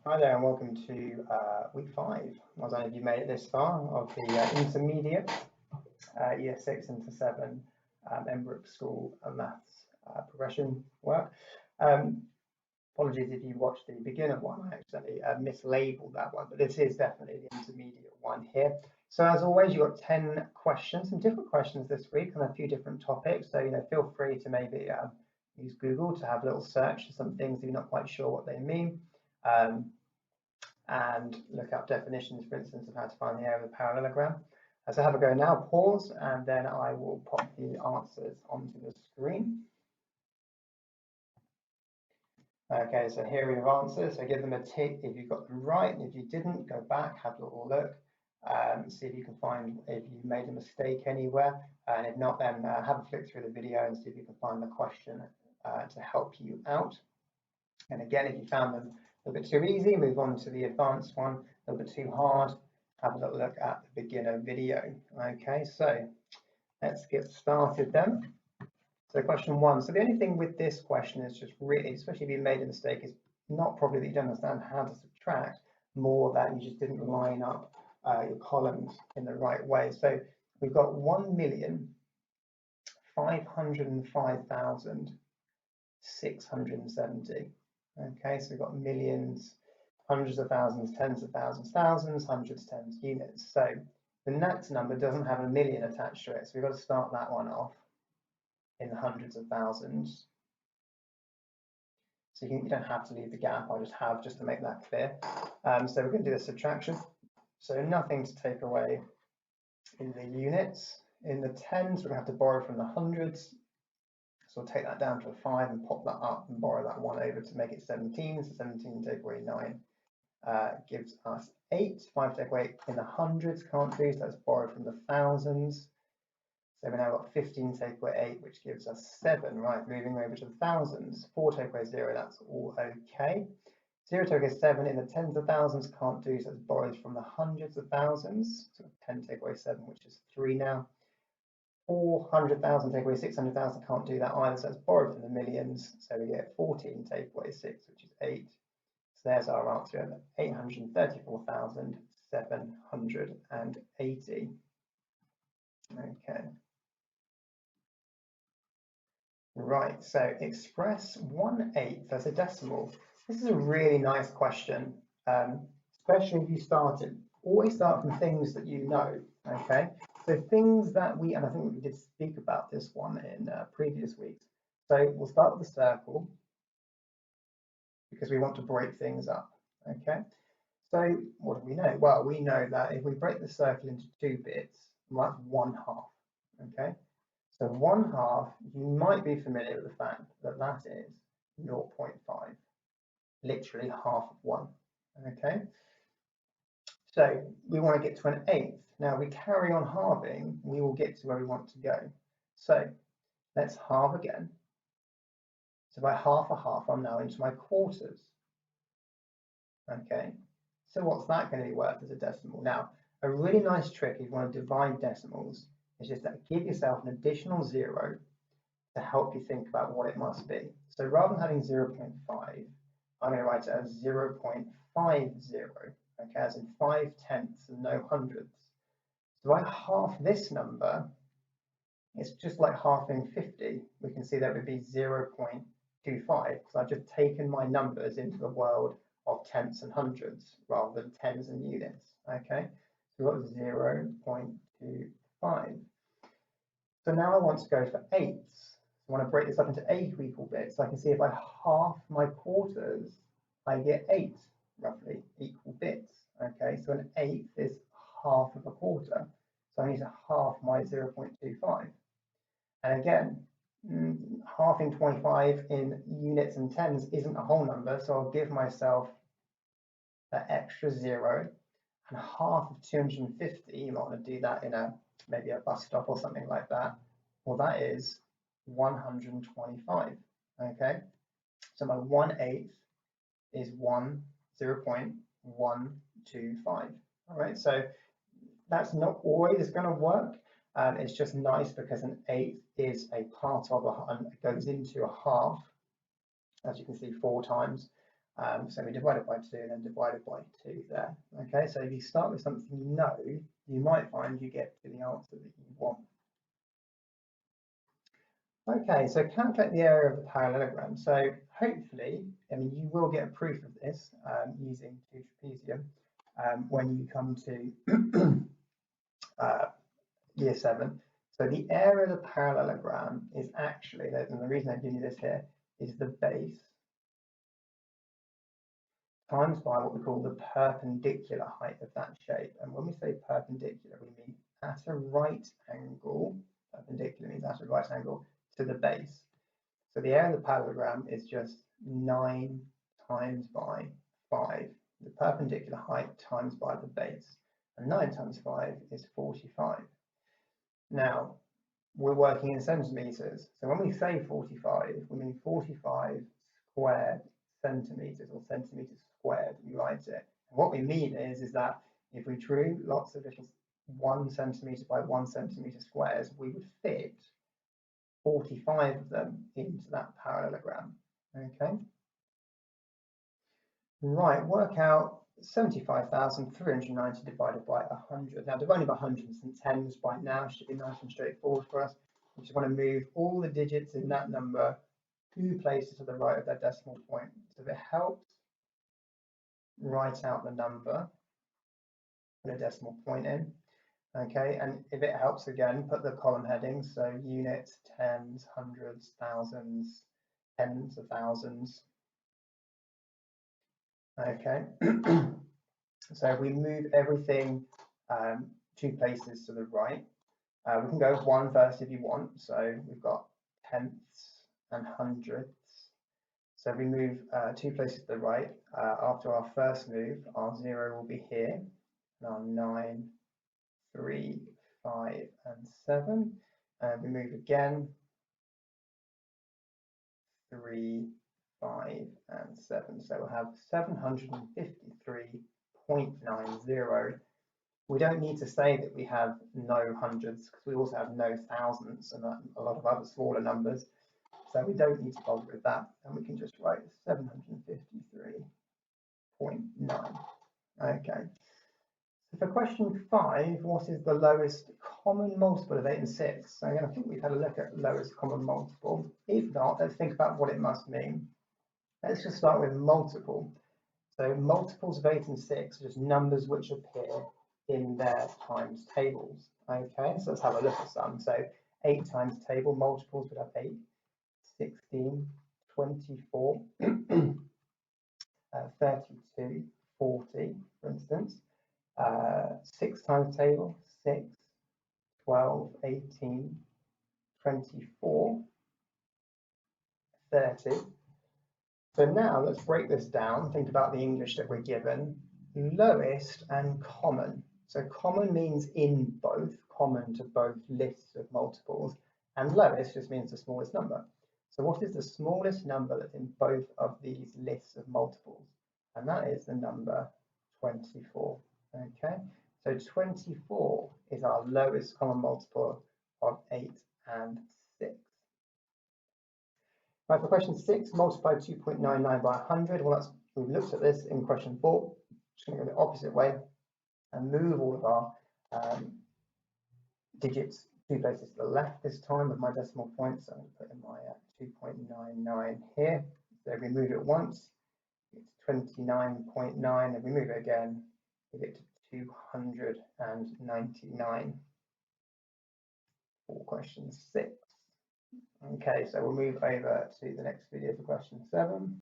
Hi there and welcome to week 5. Well done if you made it this far of the intermediate year 6 into 7 Emmbrook School Maths progression work. Apologies if you watched the beginner one, I accidentally mislabeled that one, but this is definitely the intermediate one here. So as always, you've got 10 questions, some different questions this week on a few different topics. So, feel free to maybe use Google to have a little search for some things if you're not quite sure what they mean. And look up definitions, for instance, of how to find the area of a parallelogram. So have a go now, pause, and then I will pop the answers onto the screen. Okay, so here are your answers. So give them a tick if you got them right, and if you didn't, go back, have a little look, see if you can find if you made a mistake anywhere, and if not, then have a flick through the video and see if you can find the question to help you out. And again, if you found them a little bit too easy, move on to the advanced one. A little bit too hard, have a little look at the beginner video. Okay, so let's get started then. So question 1. So the only thing with this question is just really, especially if you made a mistake, is not probably that you don't understand how to subtract, more that you just didn't line up your columns in the right way. So we've got 1,505,670. Okay, so we've got millions, hundreds of thousands, tens of thousands, thousands, hundreds, tens, units. So the next number doesn't have a million attached to it, so we've got to start that one off in the hundreds of thousands. So you don't have to leave the gap, I just have just to make that clear. So we're going to do the subtraction. So nothing to take away in the units. In the tens, we're going to have to borrow from the hundreds. So we'll take that down to a 5 and pop that up and borrow that 1 over to make it 17. So 17 take away 9 gives us 8. 5 take away 8 in the hundreds, can't do, so let's borrow from the thousands. So we now got 15 take away 8, which gives us 7. Right, moving over to the thousands. 4 take away 0, that's all okay. 0 take away 7 in the tens of thousands, can't do, so let's borrow from the hundreds of thousands. So 10 take away 7, which is 3 now. 400,000 take away 600,000, can't do that either, so let's borrow from the millions. So we get 14 take away 6, which is 8. So there's our answer, 834,780. Okay. Right, so express 1/8 as a decimal. This is a really nice question, especially if you always start from things that you know, okay? So things that and I think we did speak about this one in previous weeks. So we'll start with the circle because we want to break things up, okay? So what do we know? Well, we know that if we break the circle into 2 bits, that's 1/2, okay? So 1/2, you might be familiar with the fact that that is 0.5, literally half of 1, okay? So we want to get to 1/8. Now we carry on halving, we will get to where we want to go. So let's halve again. So by half a half, I'm now into my quarters, okay? So what's that going to be worth as a decimal? Now, a really nice trick if you want to divide decimals is just that give yourself an additional 0 to help you think about what it must be. So rather than having 0.5, I'm going to write it as 0.50, okay, as in 5/10 and no hundreds. So I half this number, it's just like halving 50. We can see that would be 0.25 because I've just taken my numbers into the world of tenths and hundreds rather than tens and units, okay? So we've got 0.25. So now I want to go for eighths. I want to break this up into 8 equal bits. So I can see if I half my quarters, I get 8 roughly equal bits. Okay, so 1/8 is half of a quarter. So I need to half my 0.25. And again, halving 25 in units and tens isn't a whole number, so I'll give myself that extra 0. And half of 250, you might want to do that in maybe a bus stop or something like that. Well, that is 125, okay? So my 1/8 is 0.125, all right? So that's not always going to work. It's just nice because 1/8 is a part of and it goes into a half, as you can see 4 times. So we divide it by 2 and then divide it by 2 there. Okay, so if you start with something you know, you might find you get to the answer that you want. Okay, so calculate the area of the parallelogram. So hopefully, I mean, you will get a proof of this using 2 trapezium when you come to year 7. So the area of the parallelogram is actually, and the reason I'm giving you this here, is the base times by what we call the perpendicular height of that shape. And when we say perpendicular, we mean at a right angle. Perpendicular means at a right angle to the base. So the area of the parallelogram is just 9 times by 5. The perpendicular height times by the base. And 9 times 5 is 45. Now, we're working in centimetres. So when we say 45, we mean 45 squared centimetres, or centimetres squared, we write it. And what we mean is that if we drew lots of little 1 centimetre by 1 centimetre squares, we would fit 45 of them into that parallelogram. Okay. Right, work out 75,390 divided by 100. Now, dividing by 100 and tens by now should be nice and straightforward for us. We just want to move all the digits in that number 2 places to the right of their decimal point. So if it helps, write out the number, put a decimal point in. Okay, and if it helps again, put the column headings, so units, tens, hundreds, thousands, tens of thousands. Okay, so if we move everything 2 places to the right, we can go 1 first if you want. So we've got tenths and hundredths. So if we move 2 places to the right, after our first move, our 0 will be here, and our 9, 3, 5, and 7. And we move again, 3, 5, and 7. So we'll have 753.90. We don't need to say that we have no hundreds, because we also have no thousands and a lot of other smaller numbers. So we don't need to bother with that, and we can just write 753.9. Okay. So for question 5, what is the lowest common multiple of 8 and 6? So again, I think we've had a look at lowest common multiple. If not, let's think about what it must mean. Let's just start with multiple. So multiples of 8 and 6 are just numbers which appear in their times tables. Okay, so let's have a look at some. So 8 times table multiples would have 8, 16, 24, 32, 40, for instance. 6 times table, 6, 12, 18, 24, 30. So now let's break this down. Think about the English that we're given. Lowest and common. So common means in both, common to both lists of multiples, and lowest just means the smallest number. So what is the smallest number that's in both of these lists of multiples? And that is the number 24. Okay, so 24 is our lowest common multiple of 8 and 6. Right, for question 6, multiply 2.99 by 100. Well, we've looked at this in question 4. Just going to go the opposite way and move all of our digits 2 places to the left this time with my decimal point. So I'm going to put in my 2.99 here. So if we move it once, it's 29.9. If we move it again, we get to 299 for question 6. Okay, so we'll move over to the next video for question 7.